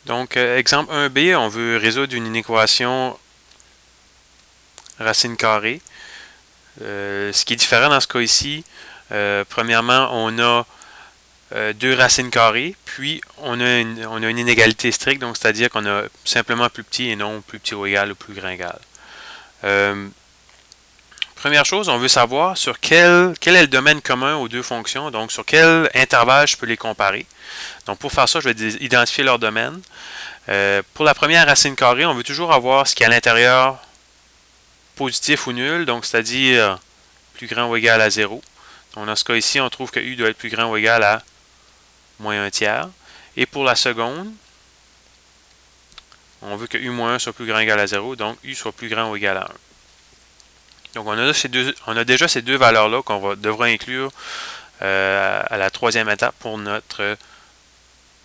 Donc, exemple 1b, on veut résoudre une inéquation racine carrée. Ce qui est différent dans ce cas ici, premièrement, on a deux racines carrées, puis on a une inégalité stricte, donc c'est-à-dire qu'on a simplement plus petit et non plus petit ou égal ou plus grand égal. Première chose, on veut savoir sur quel est le domaine commun aux deux fonctions, donc sur quel intervalle je peux les comparer. Donc pour faire ça, je vais identifier leur domaine. Pour la première racine carrée, on veut toujours avoir ce qui est à l'intérieur positif ou nul, donc c'est-à-dire plus grand ou égal à 0. Donc dans ce cas ici, on trouve que u doit être plus grand ou égal à moins 1 tiers. Et pour la seconde, on veut que u-1 soit plus grand ou égal à 0, donc u soit plus grand ou égal à 1. Donc on a déjà ces deux valeurs-là qu'on devra inclure à la troisième étape pour notre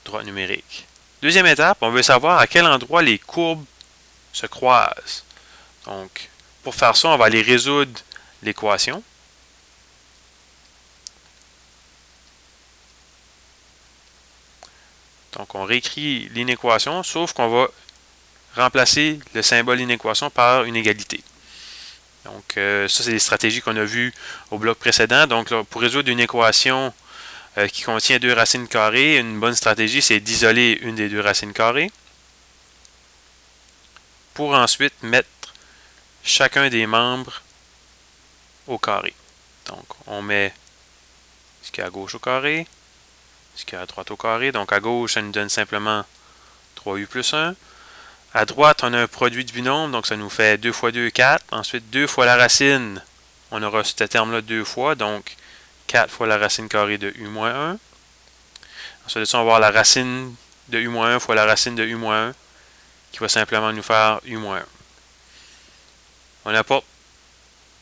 droite numérique. Deuxième étape, on veut savoir à quel endroit les courbes se croisent. Donc, pour faire ça, on va aller résoudre l'équation. Donc, on réécrit l'inéquation, sauf qu'on va remplacer le symbole inéquation par une égalité. Donc, ça, c'est des stratégies qu'on a vues au bloc précédent. Donc, là, pour résoudre une équation qui contient deux racines carrées, une bonne stratégie, c'est d'isoler une des deux racines carrées pour ensuite mettre chacun des membres au carré. Donc, on met ce qui est à gauche au carré, ce qui est à droite au carré. Donc, à gauche, ça nous donne simplement 3u plus 1. À droite, on a un produit de binôme, donc ça nous fait 2 fois 2, 4. Ensuite, 2 fois la racine, on aura ce terme-là 2 fois, donc 4 fois la racine carrée de u-1. Ensuite, on va avoir la racine de u-1 fois la racine de u-1, qui va simplement nous faire u-1. On apporte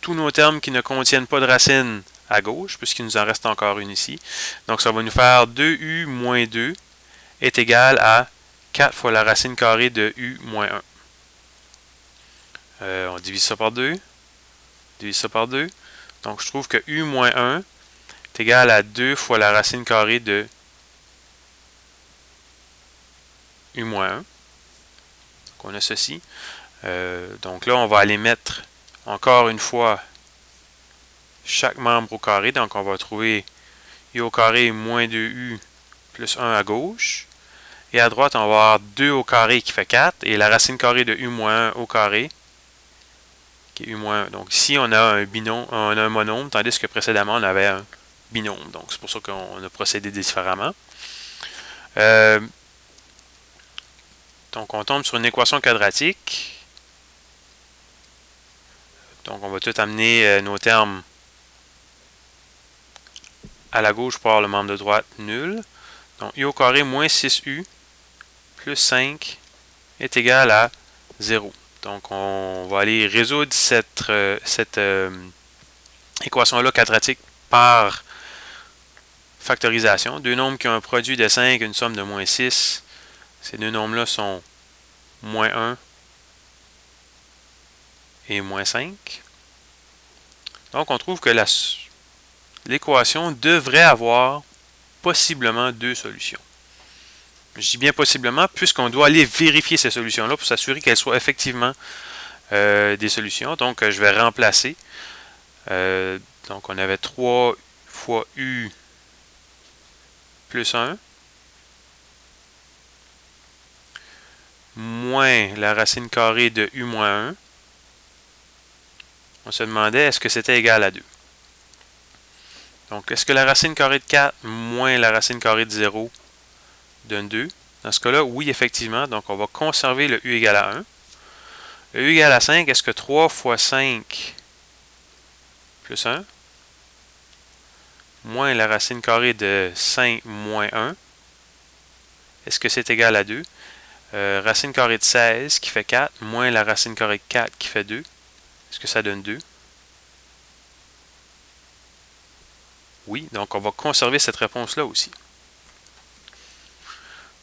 tous nos termes qui ne contiennent pas de racine à gauche, puisqu'il nous en reste encore une ici. Donc, ça va nous faire 2u moins 2 est égal à 4 fois la racine carrée de u moins 1. On divise ça par 2. Divise ça par 2. Donc, je trouve que u moins 1 est égal à 2 fois la racine carrée de u moins 1. Donc, on a ceci. Donc là, on va aller mettre encore une fois chaque membre au carré. Donc, on va trouver u au carré moins 2u plus 1 à gauche. Et à droite, on va avoir 2 au carré qui fait 4. Et la racine carrée de u moins 1 au carré qui est u moins 1. Donc ici, on a un binôme, on a un monôme, tandis que précédemment, on avait un binôme. Donc c'est pour ça qu'on a procédé différemment. Donc on tombe sur une équation quadratique. Donc on va tout amener nos termes à la gauche pour avoir le membre de droite nul. Donc u au carré moins 6u plus 5 est égal à 0. Donc on va aller résoudre cette équation-là quadratique par factorisation. Deux nombres qui ont un produit de 5 et une somme de moins 6. Ces deux nombres-là sont moins 1 et moins 5. Donc on trouve que l'équation devrait avoir possiblement deux solutions. Je dis bien possiblement, puisqu'on doit aller vérifier ces solutions-là pour s'assurer qu'elles soient effectivement des solutions. Donc, je vais remplacer. Donc, on avait 3 fois u plus 1 moins la racine carrée de u moins 1. On se demandait est-ce que c'était égal à 2. Donc, est-ce que la racine carrée de 4 moins la racine carrée de 0 donne 2? Dans ce cas-là, oui, effectivement. Donc, on va conserver le u égale à 1. Le u égale à 5, est-ce que 3 fois 5 plus 1 moins la racine carrée de 5 moins 1, est-ce que c'est égal à 2? Racine carrée de 16 qui fait 4 moins la racine carrée de 4 qui fait 2, est-ce que ça donne 2? Oui, donc on va conserver cette réponse-là aussi.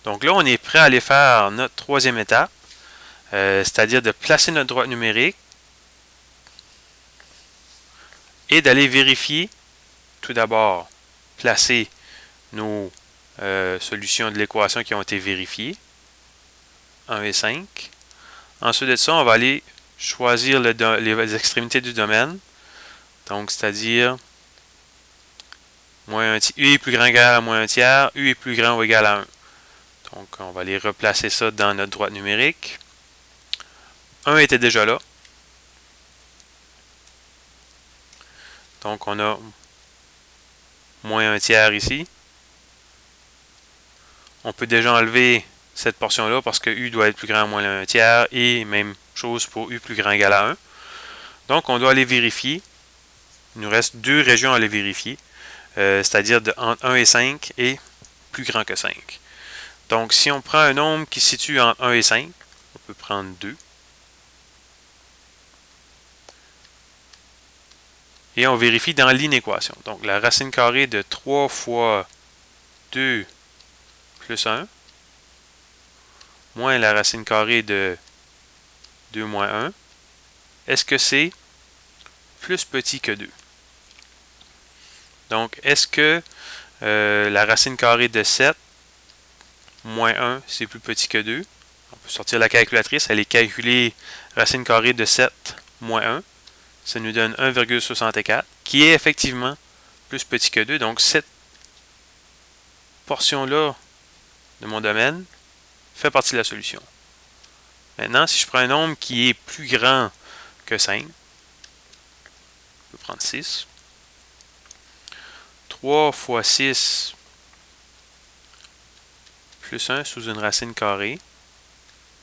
Donc là, on est prêt à aller faire notre troisième étape, c'est-à-dire de placer notre droite numérique et d'aller vérifier, tout d'abord, placer nos solutions de l'équation qui ont été vérifiées. 1 et 5. Ensuite de ça, on va aller choisir les extrémités du domaine. Donc, c'est-à-dire U est plus grand ou égal à moins 1 tiers, U est plus grand ou égal à 1. Donc, on va aller replacer ça dans notre droite numérique. 1 était déjà là. Donc, on a moins 1 tiers ici. On peut déjà enlever cette portion-là parce que U doit être plus grand ou moins 1 tiers et même chose pour U plus grand ou égal à 1. Donc, on doit aller vérifier. Il nous reste deux régions à aller vérifier, c'est-à-dire entre 1 et 5 et plus grand que 5. Donc, si on prend un nombre qui se situe entre 1 et 5, on peut prendre 2. Et on vérifie dans l'inéquation. Donc, la racine carrée de 3 fois 2 plus 1, moins la racine carrée de 2 moins 1, est-ce que c'est plus petit que 2? Donc, est-ce que la racine carrée de 7 moins 1, c'est plus petit que 2? On peut sortir la calculatrice, aller calculer racine carrée de 7 moins 1. Ça nous donne 1,64, qui est effectivement plus petit que 2. Donc, cette portion-là de mon domaine fait partie de la solution. Maintenant, si je prends un nombre qui est plus grand que 5, je peux prendre 6. 3 fois 6 plus 1 sous une racine carrée,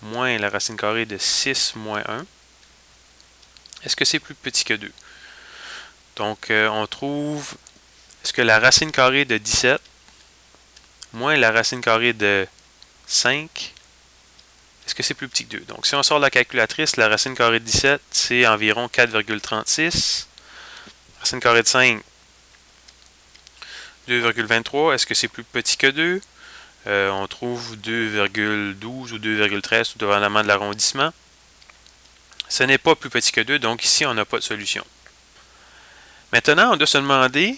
moins la racine carrée de 6 moins 1. Est-ce que c'est plus petit que 2? Donc, on trouve, est-ce que la racine carrée de 17 moins la racine carrée de 5, est-ce que c'est plus petit que 2? Donc, si on sort la calculatrice, la racine carrée de 17, c'est environ 4,36. Racine carrée de 5, 2,23. Est-ce que c'est plus petit que 2? On trouve 2,12 ou 2,13, tout dépendamment de l'arrondissement. Ce n'est pas plus petit que 2, donc ici, on n'a pas de solution. Maintenant, on doit se demander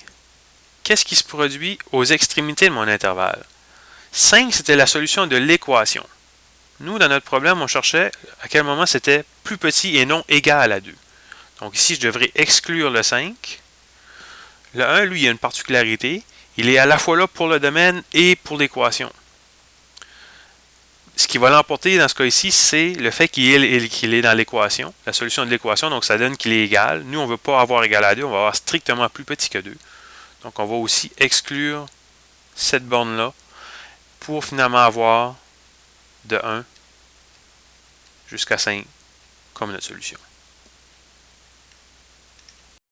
qu'est-ce qui se produit aux extrémités de mon intervalle. 5, c'était la solution de l'équation. Nous, dans notre problème, on cherchait à quel moment c'était plus petit et non égal à 2. Donc ici, je devrais exclure le 5. Le 1, lui, il a une particularité. Il est à la fois là pour le domaine et pour l'équation. Ce qui va l'emporter dans ce cas ici, c'est le fait qu'il est dans l'équation, la solution de l'équation, donc ça donne qu'il est égal. Nous, on ne veut pas avoir égal à 2, on va avoir strictement plus petit que 2. Donc, on va aussi exclure cette borne-là pour finalement avoir de 1 jusqu'à 5 comme notre solution.